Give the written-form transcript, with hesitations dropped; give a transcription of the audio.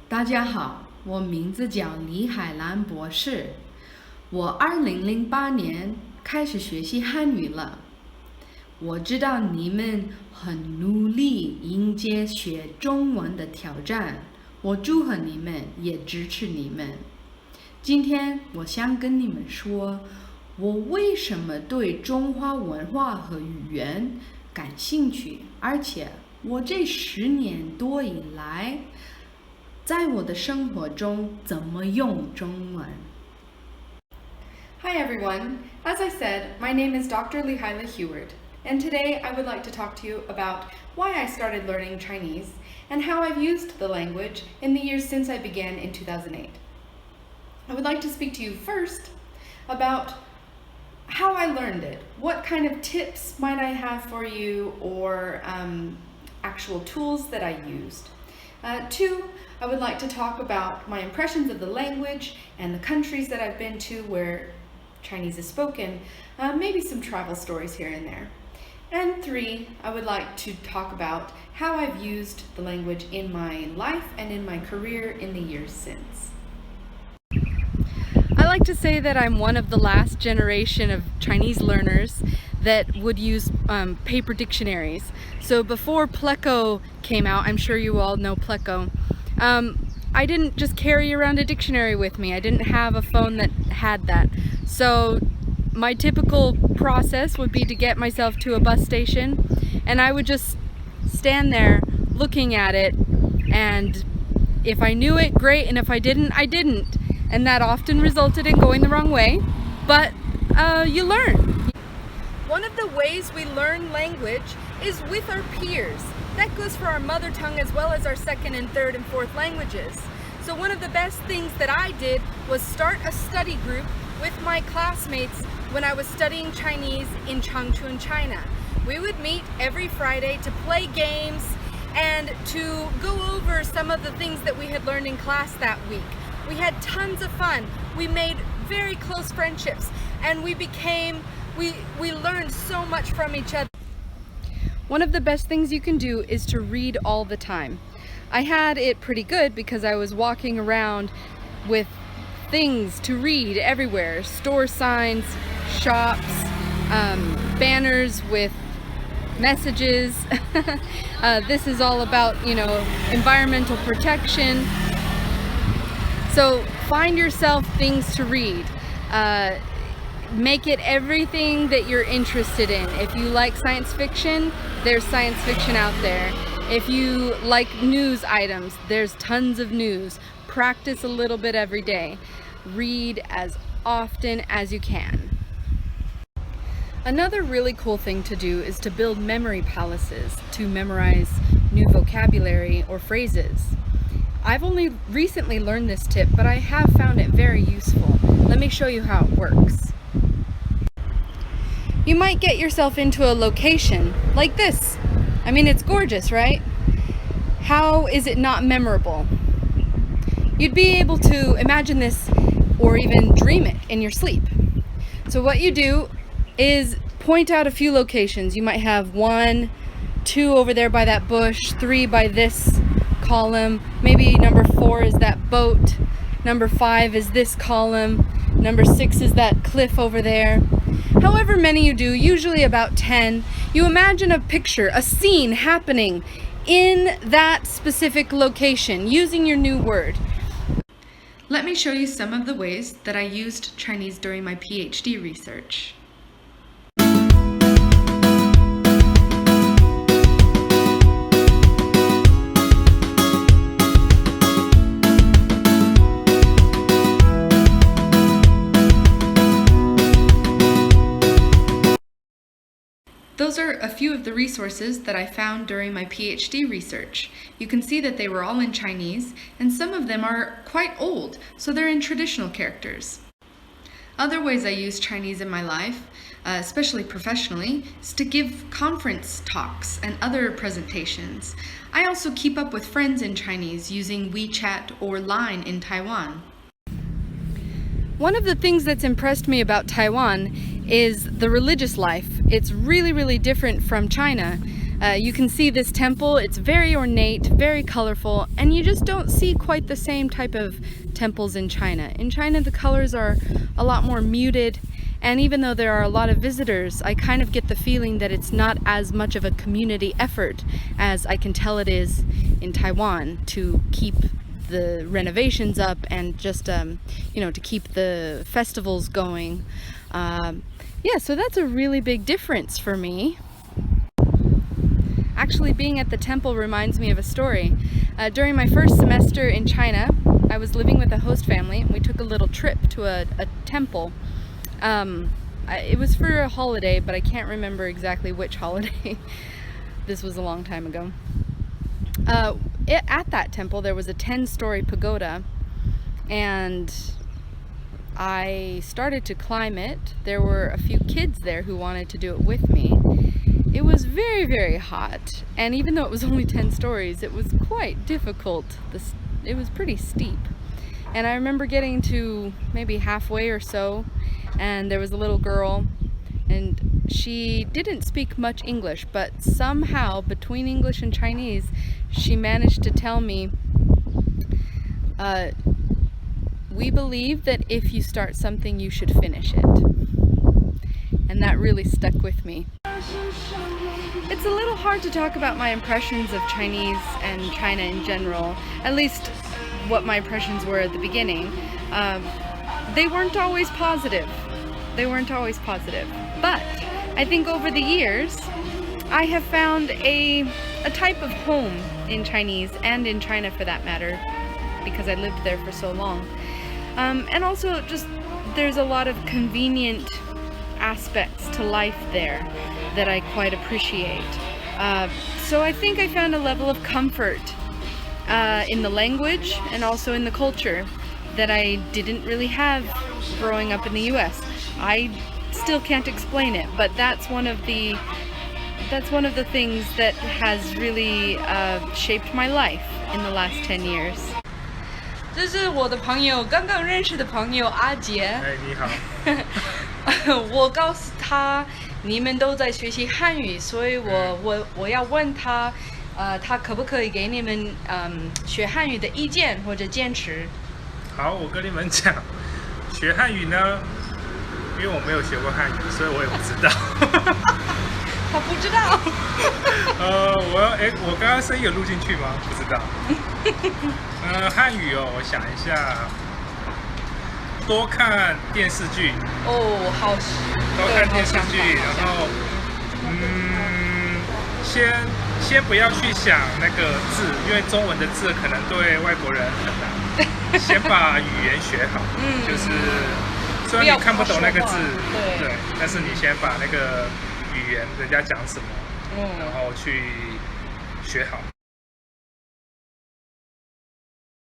大家好，我名字叫李海兰博士。我2008年开始学习汉语了。我知道你们很努力迎接学中文的挑战，我祝贺你们，也支持你们。今天我想跟你们说，我为什么对中华文化和语言感兴趣，而且我这10年多以来，在我的生活中怎么用中文。Hi everyone. As I said, my name is Dr. Lihaila Heward, and today I would like to talk to you about why I started learning Chinese and how I've used the language in the years since I began in 2008. I would like to speak to you first about how I learned it. What kind of tips might I have for you, or actual tools that I used. 2, I would like to talk about my impressions of the language and the countries that I've been to where Chinese is spoken, maybe some travel stories here and there. And 3, I would like to talk about how I've used the language in my life and in my career in the years since. I like to say that I'm one of the last generation of Chinese learners that would use paper dictionaries. So before Pleco came out, I'm sure you all know Pleco, I didn't just carry around a dictionary with me. I didn't have a phone that had that. So my typical process would be to get myself to a bus station, and I would just stand there looking at it, and if I knew it, great, and if I didn't, I didn't. And that often resulted in going the wrong way, but you learn. One of the ways we learn language is with our peers. That goes for our mother tongue as well as our second and third and fourth languages. So one of the best things that I did was start a study group with my classmates when I was studying Chinese in Changchun, China. We would meet every Friday to play games and to go over some of the things that we had learned in class that week. We had tons of fun. We made very close friendships, and we learned so much from each other. One of the best things you can do is to read all the time. I had it pretty good because I was walking around with things to read everywhere. Store signs, shops, banners with messages. This is all about, environmental protection. So find yourself things to read. Make it everything that you're interested in. If you like science fiction, there's science fiction out there. If you like news items, there's tons of news. Practice a little bit every day. Read as often as you can. Another really cool thing to do is to build memory palaces to memorize new vocabulary or phrases. I've only recently learned this tip, but I have found it very useful. Let me show you how it works. You might get yourself into a location like this. I mean, it's gorgeous, right? How is it not memorable? You'd be able to imagine this or even dream it in your sleep. So what you do is point out a few locations. You might have 1, 2 over there by that bush, 3 by this column, maybe number 4 is that boat, number 5 is this column, number 6 is that cliff over there. However many you do, usually about 10, you imagine a picture, a scene happening in that specific location using your new word. Let me show you some of the ways that I used Chinese during my PhD research. Those are a few of the resources that I found during my PhD research. You can see that they were all in Chinese, and some of them are quite old, so they're in traditional characters. Other ways I use Chinese in my life, especially professionally, is to give conference talks and other presentations. I also keep up with friends in Chinese using WeChat or Line in Taiwan. One of the things that's impressed me about Taiwan is the religious life. It's really, really different from China. You can see this temple, it's very ornate, very colorful, and you just don't see quite the same type of temples in China. In China, the colors are a lot more muted, and even though there are a lot of visitors, I kind of get the feeling that it's not as much of a community effort as I can tell it is in Taiwan to keep the renovations up and just, you know, to keep the festivals going. Yeah, so that's a really big difference for me. Actually, being at the temple reminds me of a story. During my first semester in China, I was living with a host family and we took a little trip to a temple. It was for a holiday, but I can't remember exactly which holiday. This was a long time ago. At that temple, there was a 10-story pagoda, and I started to climb it. There were a few kids there who wanted to do it with me. It was very, very hot, and even though it was only 10 stories, it was quite difficult. It was pretty steep. And I remember getting to maybe halfway or so, and there was a little girl, and she didn't speak much English, but somehow between English and Chinese, she managed to tell me, we believe that if you start something, you should finish it. And that really stuck with me. It's a little hard to talk about my impressions of Chinese and China in general, at least what my impressions were at the beginning. They weren't always positive. But I think over the years, I have found a type of home in Chinese and in China for that matter, because I lived there for so long. And also just there's a lot of convenient aspects to life there that I quite appreciate. So I think I found a level of comfort in the language and also in the culture that I didn't really have growing up in the US. I still can't explain it, but that's one of the things that has really shaped my life in the last 10 years. 这是我的朋友，刚刚认识的朋友阿杰。哎，你好。我告诉他你们都在学习汉语，所以我要问他，他可不可以给你们学汉语的意见或者坚持？好，我跟你们讲，学汉语呢，因为我没有学过汉语，所以我也不知道。他不知道。我刚刚声音有录进去吗？不知道。汉语哦，我想一下，多看电视剧。哦，好。多看电视剧，然后先不要去想那个字，因为中文的字可能对外国人很难。先把语言学好，就是虽然你看不懂那个字，对，但是你先把那个语言人家讲什么，然后去学好。